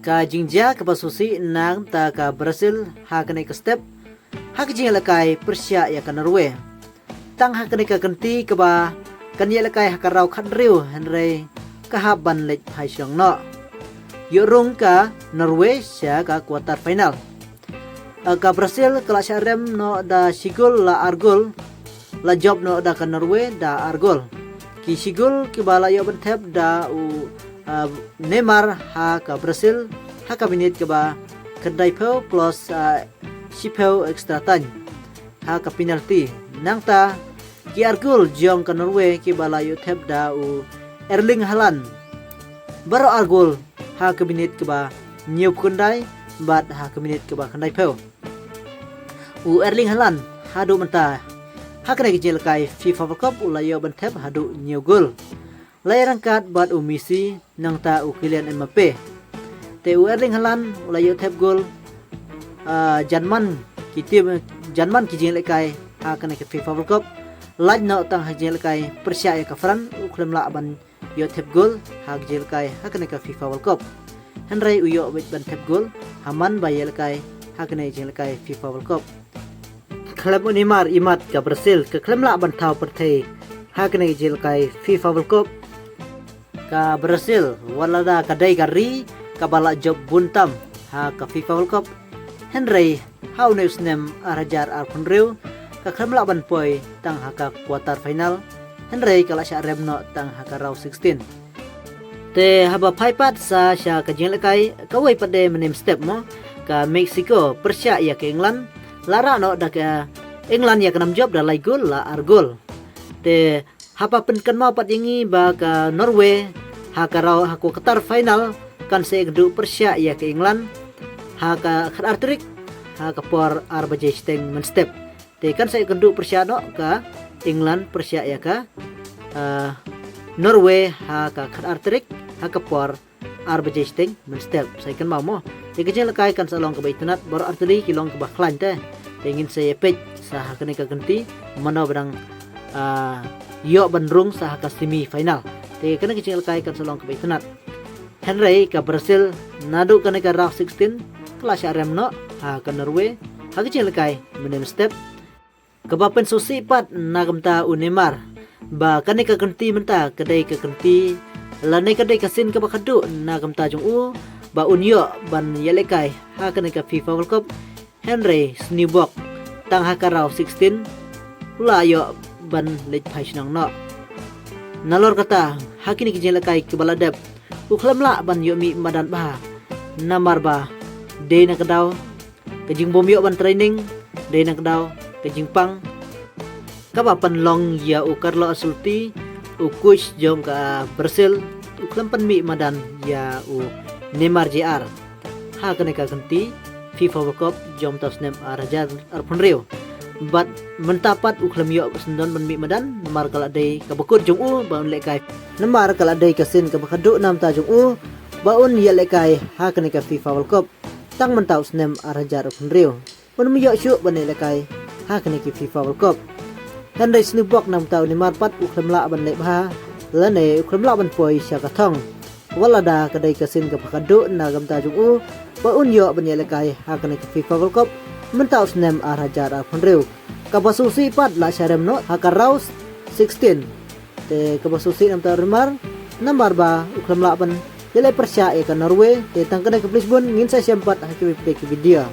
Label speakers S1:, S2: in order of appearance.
S1: ka jingja ka basusi nang ta ka Brazil ha kene ka step ha ka jingla kai Persia ya ka Norway tang ha kene ka kanti ka ba kan ya kai ha ka raw khat riu henry ka ha ban lech hai siang no yorung ka Norway sia ka quarter final ka Brazil kala syarem no da sigol la argol la job no da ka Norway da argol ki sigol ki bala yo ban thep da u Neymar ha ka Brazil ha ka minit ke ba kedai peu plus sipeu extra time ha ka penalty nang ta ki argul jong ka Norway ki bala yu thep da u Erling Haaland baro argul ha ka minit ke ba new kundai bat ha ka minit ke ba kedai peu u Erling Haaland hadu menta ha ka ki jel kai FIFA World Cup ulayo ban thep hadu new goal lai rangkat bat u Messi nang ta u Kylian Mbappe te u Erling Haaland ulayo thep gol Jerman ki jing lekai ha kana ke FIFA World Cup laj no tang ha jing lekai Persia ya ka Fran u klem la ban yo thep gol ha jing lekai ha kana ke FIFA World Cup henry u yo ban thep gol haman ba ye lekai ha kana jing lekai FIFA World Cup klem Neymar imat ka Brazil ke klem la ban thau perthei ha kana jing lekai FIFA World Cup ka Brazil walada kadai kari kabala job buntam ha ka FIFA World Cup henry how news nem arajar arpunreu ka khamla ban poi tang ha ka quarter final henry kala sya remno tang ha ka round 16 te haba phaipat sa sya ka jinglakai ka wai pade menem step mo ka Mexico Persia ya ke England lara no da ka England ya kanam job da lai gol la argol te hapa penkan mau pat yangi ba ka Norway ha ka raw ha ko quarter final kan se gdu Persia ya ke England ha ka artrik ha ka por arbaje steng men step te kan se gdu Persia no ka England Persia ya ka Norway ha ka artrik ha ka por arbaje steng men step sai kan mau mo te kejel kai kan salong ke baitunat bor artri kilong ke baklan te ingin saya pej sa ha ka ganti mano badang yo bandrung sa ka semi final te kana kecil kai kan salong ke baitunat henry ka Brazil nadu kana ka round 16 kelas arem no ha ka Norway ha kecil kai menem step kebapen susi pat nagamta Neymar ba kana ka ganti menta kedai ka ganti lane kedai ka sin ka bakadu nagamta jung u ba unyo ban yelekai ha kana ka FIFA World Cup henry snibok tang ha ka round 16 la yo ban lej phai nang no nalor kata hakini ki jelakai ke baladep uklamla ban yo mi madan ba namar ba de na kadaw ke jing bom yo ban training de na kadaw ke jing pang ka ba pan long ya u Carlo Ancelotti u coach jom ka Brazil uklam pan mi madan ya u Neymar JR ha kana ka ganti FIFA World Cup jom tasnem arajar arpunreu bat mentapat uklam yo sendon ban mi madan namar kala dei ka bakut jong u baun lekai namar kala dei kasin ka bakadu nam ta jong u baun ya lekai ha kana ka FIFA World Cup tang mentau snem arajar punreu pun mi yo syu ban lekai ha kana ki FIFA World Cup kan dei snubok nam tau ni marpat uklam la ban le ba lane uklam la ban poi sya ka thong walada ka dei kasin ka bakadu na gam ta jong u baun yo ban ya lekai ha kana ki FIFA World Cup mentau snem arajar punreu kabasusi pat la syarem no hakaraus 16 te kabasusi nam ta rumar nambar ba uklam la ban yele Persia e ka Norway te tangkana ke Lisbon ngin sa sempat hakiwi video